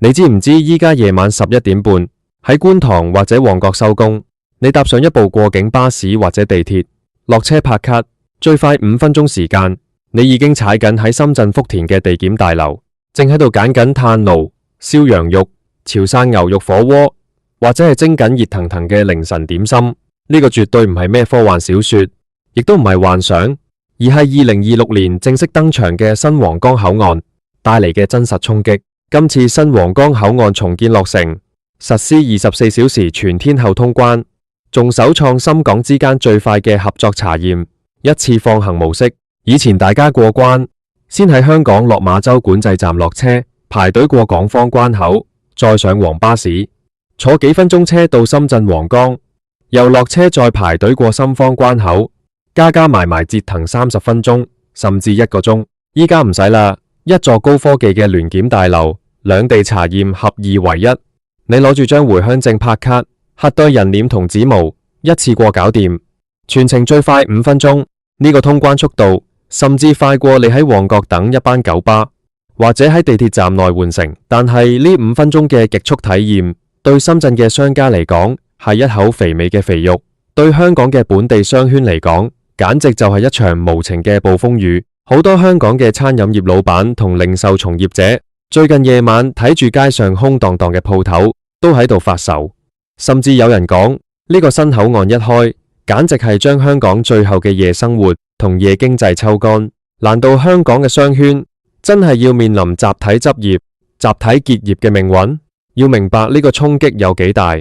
你知唔知依家夜晚11點半喺觀塘或者旺角收工，你搭上一部過境巴士或者地鐵，落車拍卡，最快5分鐘時間，你已經踩緊喺深圳福田嘅地檢大樓，正喺度揀緊炭爐、燒羊肉、潮汕牛肉火鍋，或者係蒸緊熱騰騰嘅凌晨點心。呢個絕對唔係咩科幻小說，亦都唔係幻想，而係2026年正式登場嘅新皇崗口岸帶嚟嘅真實衝擊。今次新皇崗口岸重建落成，實施24小時全天候通關，仲首創深港之間最快嘅合作查驗一次放行模式。以前大家過關先喺香港落馬洲管制站落車，排隊過港方關口，再上黃巴士，坐幾分鐘車到深圳皇崗，又落車再排隊過深方關口，加埋折騰30分鐘，甚至1個鐘。依家唔使啦，一座高科技嘅聯檢大樓，兩地查驗合二為一。你攞住張回鄉證拍卡，核對人臉同指模，一次過搞掂，全程最快5分鐘。呢個通關速度甚至快過你喺旺角等一班九巴，或者喺地鐵站內換乘。但係呢5分鐘嘅極速體驗，對深圳嘅商家嚟講係一口肥美嘅肥肉，對香港嘅本地商圈嚟講，簡直就係一場無情嘅暴風雨。好多香港嘅餐飲業老闆同零售從業者，最近夜晚睇住街上空蕩蕩嘅鋪頭，都喺度發愁。甚至有人講，呢個新口岸一開，簡直係將香港最後嘅夜生活同夜經濟抽乾。難道香港嘅商圈真係要面臨集體執業、集體結業嘅命運？要明白呢個衝擊有幾大，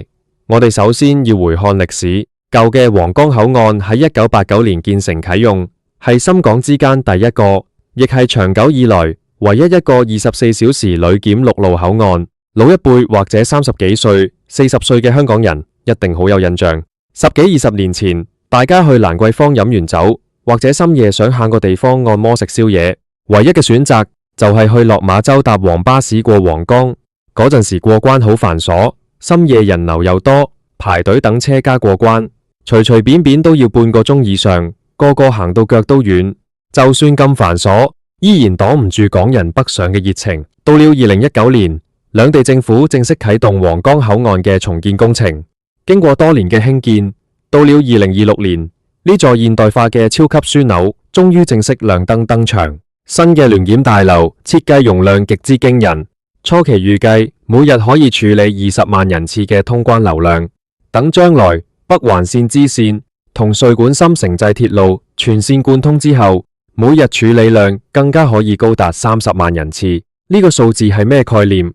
我哋首先要回看歷史。舊嘅皇崗口岸喺1989年建成啟用，係深港之間第一個，亦係長久以來唯一一個24小時旅檢陸路口岸。老一輩或者30幾歲、40歲嘅香港人一定好有印象。10幾20年前，大家去蘭桂坊飲完酒，或者深夜想行個地方按摩食宵夜，唯一嘅選擇就係去落馬洲搭黃巴士過皇崗。嗰陣時過關好繁瑣，深夜人流又多，排隊等車加過關，隨便都要半個鐘以上，個個行到腳都軟。就算咁繁瑣，依然擋唔住港人北上嘅熱情。到了2019年，兩地政府正式啟動皇崗口岸嘅重建工程。經過多年嘅興建，到了2026年，呢座現代化嘅超級樞紐終於正式亮燈登場。新嘅聯檢大樓設計容量極之驚人，初期預計每日可以處理20萬人次嘅通關流量。等將來北環綫支綫同穗莞深城際鐵路全綫貫通之後，每日處理量更加可以高達30萬人次。呢個數字係咩概念？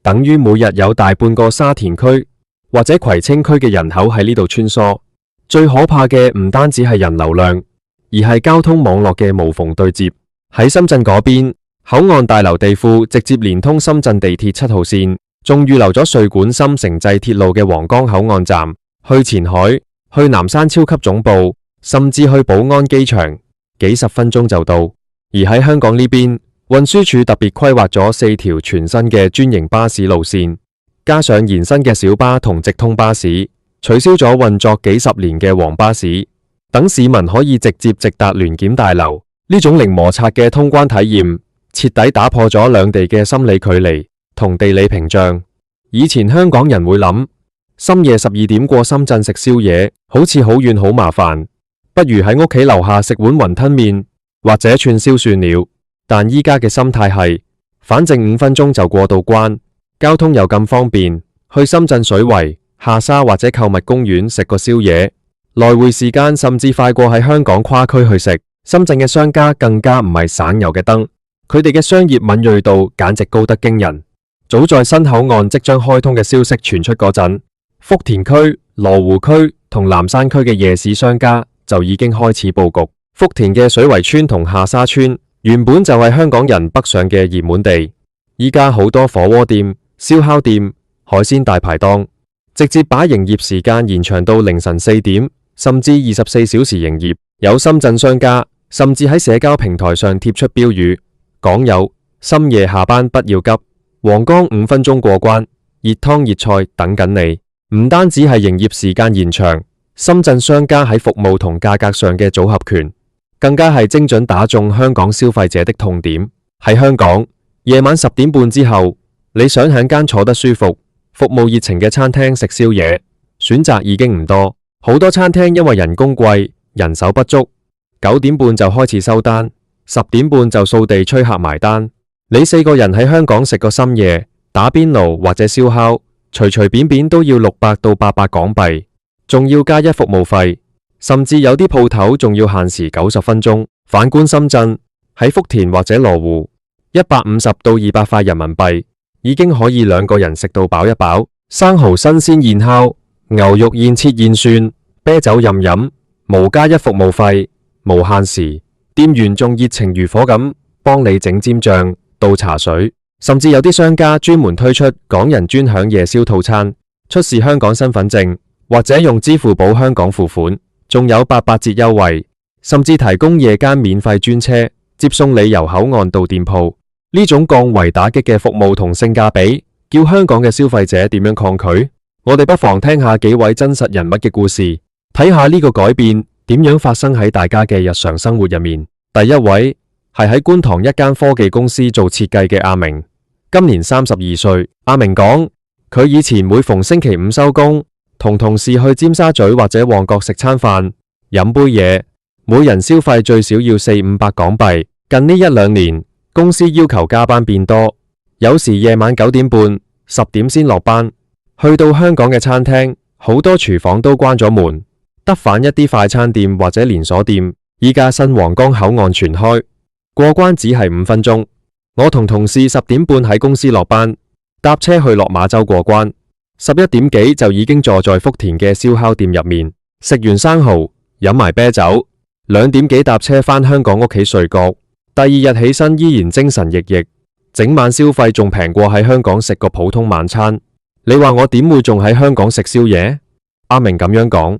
等於每日有大半個沙田區或者葵青區嘅人口喺呢度穿梭。最可怕嘅唔單止係人流量，而係交通網絡嘅無縫對接。喺深圳嗰邊，口岸大樓地庫直接連通深圳地鐵7號綫，仲預留咗穗莞深城際鐵路嘅皇崗口岸站，去前海、去南山超級總部，甚至去寶安機場，幾十分鐘就到。而喺香港呢邊，運輸署特別規劃咗4條全新嘅專營巴士路線，加上延伸嘅小巴同直通巴士，取消咗運作幾十年嘅黃巴士，等市民可以直接直達聯檢大樓。呢種零摩擦嘅通關體驗，徹底打破咗兩地嘅心理距離同地理屏障。以前香港人會諗，深夜12點過深圳食宵夜，好似好遠好麻煩，不如喺屋企樓下食碗雲吞麵或者串燒算了。但依家嘅心態係，反正5分鐘就過到關，交通又咁方便，去深圳水圍、下沙或者購物公園食個宵夜，來回時間甚至快過喺香港跨區去食。深圳嘅商家更加唔係省油嘅燈，佢哋嘅商業敏銳度簡直高得驚人。早在新口岸即將開通嘅消息傳出嗰陣，福田區、羅湖區同南山區嘅夜市商家就已經開始佈局。福田嘅水圍村同下沙村原本就係香港人北上嘅熱門地，依家好多火鍋店、燒烤店、海鮮大排檔，直接把營業時間延長到凌晨4點，甚至24小時營業。有深圳商家甚至喺社交平台上貼出標語，港友深夜下班不要急，皇崗5分鐘過關，熱湯熱菜等緊你。唔單止係營業時間延長，深圳商家喺服務同價格上嘅組合拳，更加係精準打中香港消費者的痛點。喺香港，夜晚10點半之後，你想喺間坐得舒服、服務熱情嘅餐廳食宵夜，選擇已經唔多。好多餐廳因為人工貴、人手不足，9點半就開始收單，10點半就掃地催客埋單。你4個人喺香港食個深夜，打邊爐或者燒烤，隨隨便便都要600到800港幣，仲要加一服務費，甚至有啲鋪頭仲要限時90分鐘。反觀深圳，喺福田或者羅湖，150到200塊人民幣已經可以2個人食到飽一飽。生蠔新鮮現烤，牛肉現切現涮，啤酒任飲，無加一服務費，無限時，店員仲熱情如火咁幫你整尖醬、倒茶水，甚至有啲商家專門推出港人專享夜宵套餐，出示香港身份證或者用支付寶香港付款，仲有88折優惠，甚至提供夜間免費專車接送你由口岸到店鋪。呢種降維打擊嘅服務同性價比，叫香港嘅消費者點樣抗拒？我哋不妨聽下幾位真實人物嘅故事，睇下呢個改變點樣發生喺大家嘅日常生活入面。第一位係喺觀塘一間科技公司做設計嘅阿明，今年32歲。阿明講，佢以前每逢星期五收工，同同事去尖沙咀或者旺角食餐飯，飲杯嘢，每人消費最少要400-500港幣。近呢1-2年，公司要求加班變多，有時夜晚9點半、10點先落班。去到香港嘅餐廳，好多廚房都關咗門，得返一啲快餐店或者連鎖店。依家新皇崗口岸全開，過關只係5分鐘。我同同事10點半喺公司落班，搭車去落馬洲過關，11點幾就已經坐在福田嘅燒烤店入面，食完生蠔，飲埋啤酒，2點幾搭車返香港屋企睡覺。第2日起身依然精神奕奕，整晚消費仲平過喺香港食個普通晚餐。你話我點會仲喺香港食宵夜？阿明咁樣講。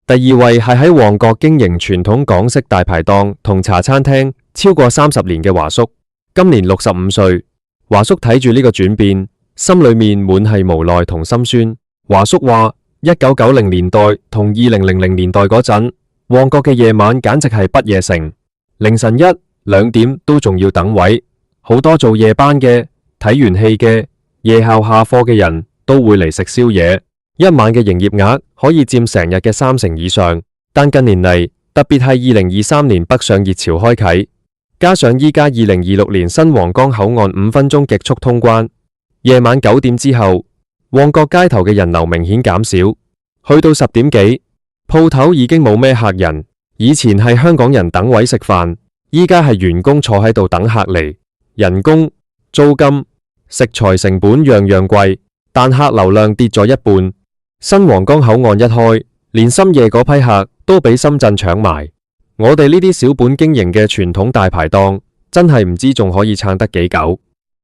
第2位係喺旺角經營傳統港式大排檔同茶餐廳超過30年嘅華叔，今年65歲。華叔睇住呢個轉變，心裏面滿係無奈同心酸。華叔話：1990年代同2000年代嗰陣，旺角嘅夜晚簡直係不夜城，凌晨1-2點都仲要等位，好多做夜班嘅、睇完戲嘅、夜校下課嘅人都會嚟食宵夜，一晚嘅營業額可以佔成日嘅30%以上。但近年嚟，特別係2023年北上熱潮開啟，加上依家2026年新皇崗口岸5分鐘極速通關，夜晚9點之後，旺角街頭嘅人流明顯減少，去到10點幾，鋪頭已經冇咩客人。以前係香港人等位食飯，依家係員工坐喺度等客嚟，人工、租金、食材成本樣樣貴，但客流量跌咗一半。新皇崗口岸一開，連深夜嗰批客都俾深圳搶埋。我哋呢啲小本經營嘅傳統大排檔，真係唔知仲可以撐得幾久。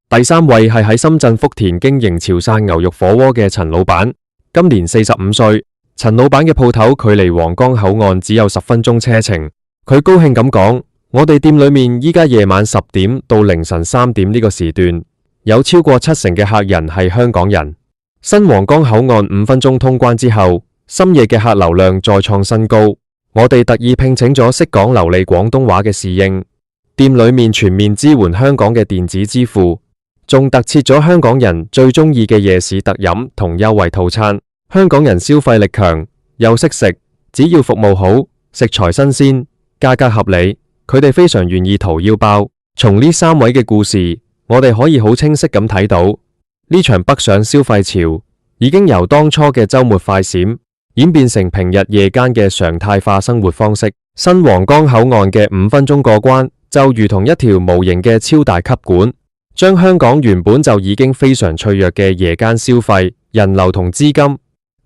第3位係喺深圳福田經營潮汕牛肉火鍋嘅陳老闆，今年45歲。陳老闆嘅鋪頭距離皇崗口岸只有10分鐘車程。佢高興咁講：我哋店裏面依家夜晚10點到凌晨3點呢個時段，有超過70%嘅客人係香港人。新皇崗口岸5分鐘通關之後，深夜嘅客流量再創新高。我哋特意聘請咗識講流利廣東話嘅侍應，店裏面全面支援香港嘅電子支付，仲特設咗香港人最中意嘅夜市特飲同優惠套餐。香港人消費力強，又識食，只要服務好，食材新鮮，價格合理，佢哋非常願意掏腰包。從呢3位嘅故事，我哋可以好清晰咁睇到，呢場北上消費潮已經由當初嘅週末快閃演變成平日夜間嘅常態化生活方式。新皇崗口岸嘅5分鐘過關，就如同一條無形嘅超大吸管，將香港原本就已經非常脆弱嘅夜間消費、人流同資金，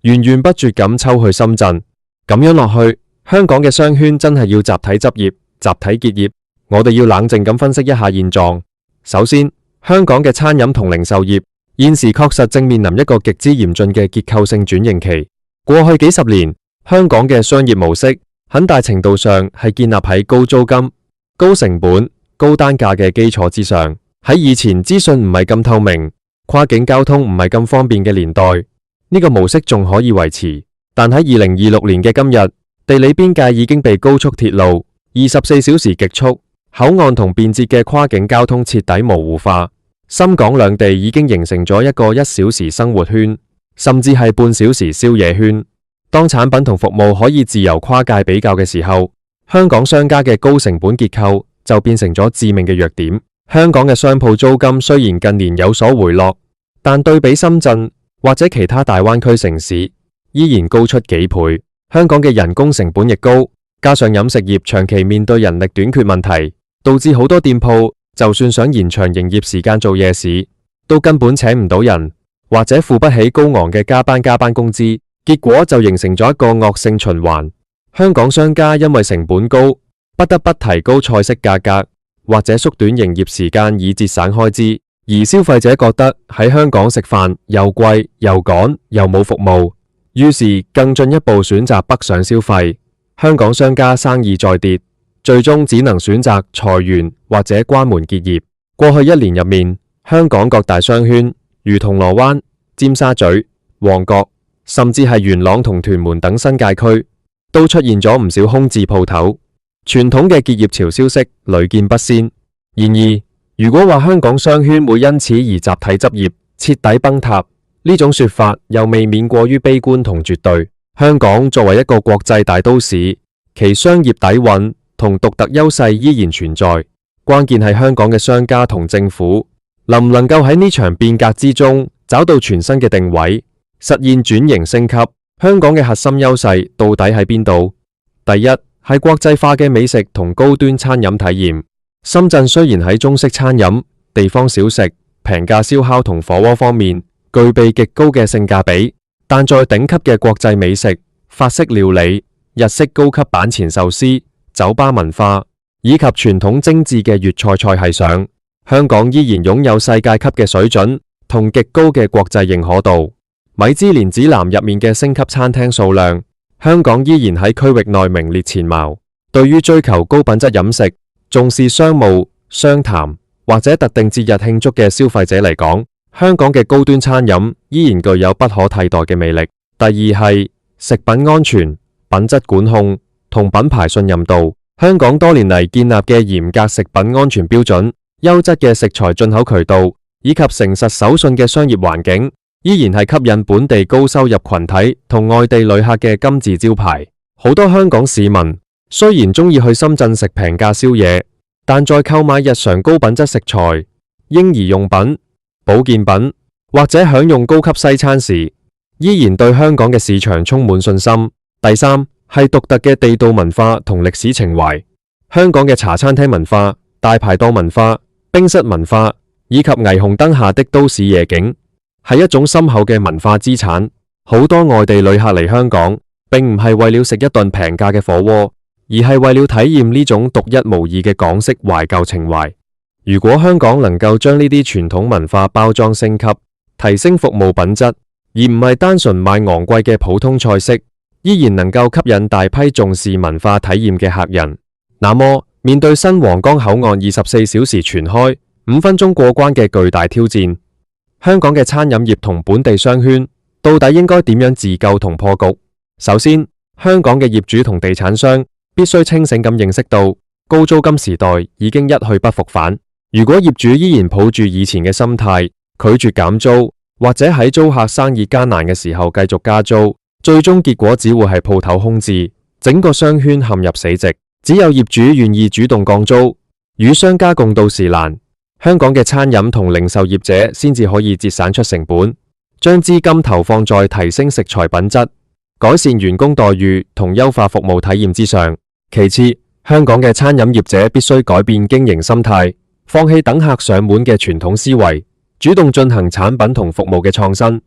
源源不絕咁抽去深圳。咁樣落去，香港嘅商圈真係要集體執業、集體結業。我哋要冷靜咁分析一下現狀。首先，香港嘅餐飲同零售業現時確實正面臨一個極之嚴峻嘅結構性轉型期。過去幾十年，香港嘅商業模式很大程度上係建立喺高租金、高成本、高單價嘅基礎之上。喺以前資訊唔係咁透明、跨境交通唔係咁方便嘅年代，呢個模式仲可以維持。但喺2026年嘅今日，地理邊界已經被高速鐵路、24小時極速口岸同便捷嘅跨境交通徹底模糊化，深港兩地已經形成咗一個1小時生活圈，甚至係半小時宵夜圈。當產品同服務可以自由跨界比較嘅時候，香港商家嘅高成本結構就變成咗致命嘅弱點。香港嘅商鋪租金雖然近年有所回落，但對比深圳或者其他大灣區城市，依然高出幾倍。香港嘅人工成本亦高，加上飲食業長期面對人力短缺問題，導致好多店鋪就算想延長營業時間做夜市，都根本請唔到人，或者付不起高昂嘅加班工資。結果就形成咗一個惡性循環。香港商家因為成本高，不得不提高菜式價格，或者縮短營業時間以節省開支。而消費者覺得喺香港食飯又貴又趕又冇服務，於是更進一步選擇北上消費。香港商家生意再跌，最終只能選擇裁員或者關門結業。過去1年入面，香港各大商圈如銅鑼灣、尖沙咀、旺角，甚至係元朗同屯門等新界區，都出現咗唔少空置鋪頭。傳統嘅結業潮消息屢見不鮮。然而，如果話香港商圈會因此而集體執業、徹底崩塌，呢種說法又未免過於悲觀同絕對。香港作為一個國際大都市，其商業底蘊同獨特優勢依然存在。關鍵係香港嘅商家同政府能唔能夠喺呢場變革之中找到全新嘅定位，實現轉型升級。香港嘅核心優勢到底喺邊度？第一係國際化嘅美食同高端餐飲體驗。深圳雖然喺中式餐飲、地方小食、平價燒烤同火鍋方面具備極高嘅性價比，但在頂級嘅國際美食、法式料理、日式高級板前壽司、酒吧文化以及傳統精緻嘅粵菜菜系上，香港依然擁有世界級嘅水準同極高嘅國際認可度。米芝蓮指南入面嘅星級餐廳數量，香港依然喺區域內名列前茅。對於追求高品質飲食、重視商務、商談或者特定節日慶祝嘅消費者嚟講，香港嘅高端餐飲依然具有不可替代嘅魅力。第二係食品安全、品質管控同品牌信任度。香港多年嚟建立嘅嚴格食品安全標準、優質嘅食材進口渠道以及誠實守信嘅商業環境，依然係吸引本地高收入群體同外地旅客嘅金字招牌。好多香港市民雖然中意去深圳食平價宵夜，但在購買日常高品質食材、嬰兒用品、保健品或者享用高級西餐時，依然對香港嘅市場充滿信心。第三係獨特嘅地道文化同歷史情懷。香港嘅茶餐廳文化、大排檔文化、冰室文化以及霓虹燈下的都市夜景，係一種深厚嘅文化資產。好多外地旅客嚟香港，並唔係為了食一頓平價嘅火鍋，而係為了體驗呢種獨一無二嘅港式懷舊情懷。如果香港能夠將呢啲傳統文化包裝升級，提升服務品質，而唔係單純賣昂貴嘅普通菜式，依然能夠吸引大批重視文化體驗嘅客人。那麼，面對新皇崗口岸24小時全開、5分鐘過關嘅巨大挑戰，香港嘅餐飲業同本地商圈到底應該點樣自救同破局？首先，香港嘅業主同地產商必須清醒咁認識到，高租金時代已經一去不復返。如果業主依然抱住以前嘅心態，拒絕減租，或者喺租客生意艱難嘅時候繼續加租，最終結果只會係鋪頭空置，整個商圈陷入死寂。只有業主願意主動降租，與商家共度時難，香港嘅餐飲同零售業者先至可以節省出成本，將資金投放在提升食材品質、改善員工待遇同優化服務體驗之上。其次，香港嘅餐飲業者必須改變經營心態，放棄等客上門嘅傳統思維，主動進行產品同服務嘅創新。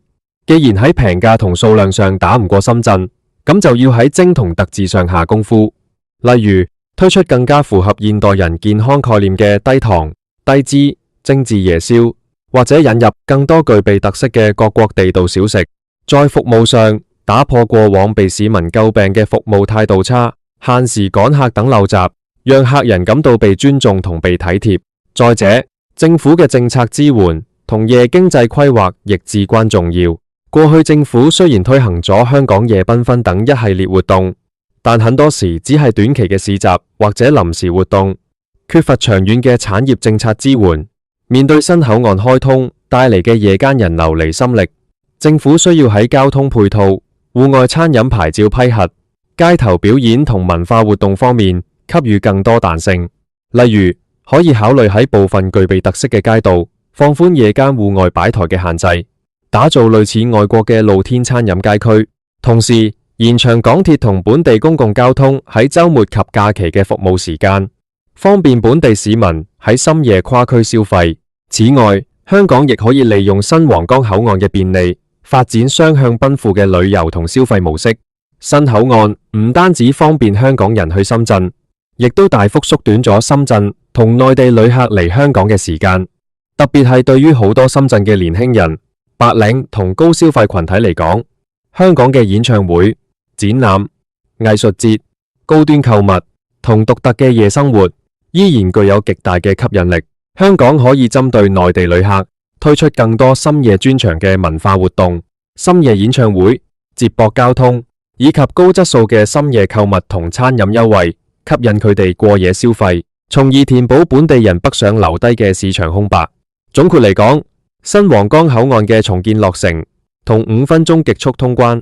既然喺平價同數量上打唔過深圳，咁就要喺精同特質上下功夫。例如推出更加符合現代人健康概念嘅低糖、低脂、精緻夜宵，或者引入更多具備特色嘅各國地道小食。在服務上打破過往被市民詬病嘅服務態度差、限時趕客等陋習，讓客人感到被尊重同被體貼。再者，政府嘅政策支援同夜經濟規劃亦至關重要。過去政府雖然推行咗香港夜繽紛等一系列活動，但很多時只係短期嘅市集或者臨時活動，缺乏長遠嘅產業政策支援。面面對新口岸開通帶嚟嘅夜間人流離心力，政府需要喺交通配套、戶外餐飲牌照批核、街頭表演同文化活動方面給予更多彈性。例如，可以考慮喺部分具備特色嘅街道放寬夜間戶外擺台嘅限制，打造類似外國嘅露天餐飲街區，同時延長港鐵同本地公共交通喺週末及假期嘅服務時間，方便本地市民喺深夜跨區消費。此外，香港亦可以利用新皇崗口岸嘅便利，發展雙向奔赴嘅旅遊同消費模式。新口岸唔單止方便香港人去深圳，亦都大幅縮短咗深圳同內地旅客嚟香港嘅時間。特別係對於好多深圳嘅年輕人、白領同高消費群體嚟講，香港嘅演唱會、展覽、藝術節、高端購物同獨特嘅夜生活依然具有極大嘅吸引力。香港可以針對內地旅客推出更多深夜專場嘅文化活動、深夜演唱會、接駁交通以及高質素嘅深夜購物同餐飲優惠，吸引佢哋過夜消費，從而填補本地人北上留低嘅市場空白。總括嚟講，新皇崗口岸嘅重建落成同5分鐘極速通關，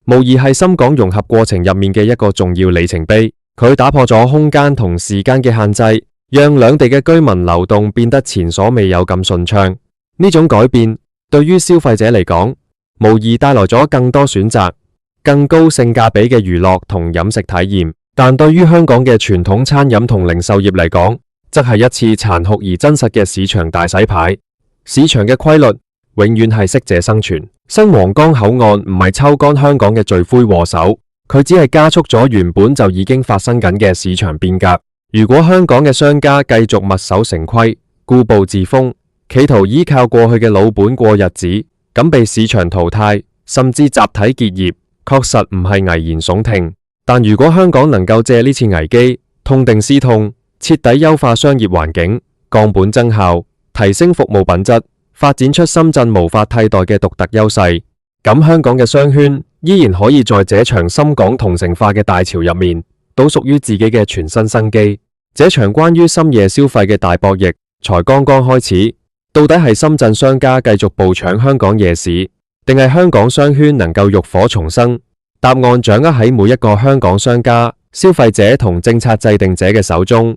無疑係深港融合過程入面嘅一個重要里程碑。佢打破咗空間同時間嘅限制，讓兩地嘅居民流動變得前所未有咁順暢。呢種改變對於消費者嚟講，無疑帶來咗更多選擇、更高性價比嘅娛樂同飲食體驗。但對於香港嘅傳統餐飲同零售業嚟講，則係一次殘酷而真實嘅市場大洗牌。市場嘅規律永遠係適者生存。新皇崗口岸唔係抽乾香港嘅罪魁禍首，佢只係加速咗原本就已經發生緊嘅市場變革。如果香港嘅商家繼續墨守成規、固步自封，企圖依靠過去嘅老本過日子，咁被市場淘汰，甚至集體結業，確實唔係危言聳聽。但如果香港能夠借呢次危機痛定思痛，徹底優化商業環境，降本增效，提升服務品質，發展出深圳無法替代嘅獨特優勢，咁香港嘅商圈依然可以在這場深港同城化嘅大潮入面，倒屬於自己嘅全新生機。這場關於深夜消費嘅大博弈才剛剛開始，到底係深圳商家繼續暴搶香港夜市，定係香港商圈能夠浴火重生？答案掌握喺每一個香港商家、消費者同政策制定者嘅手中。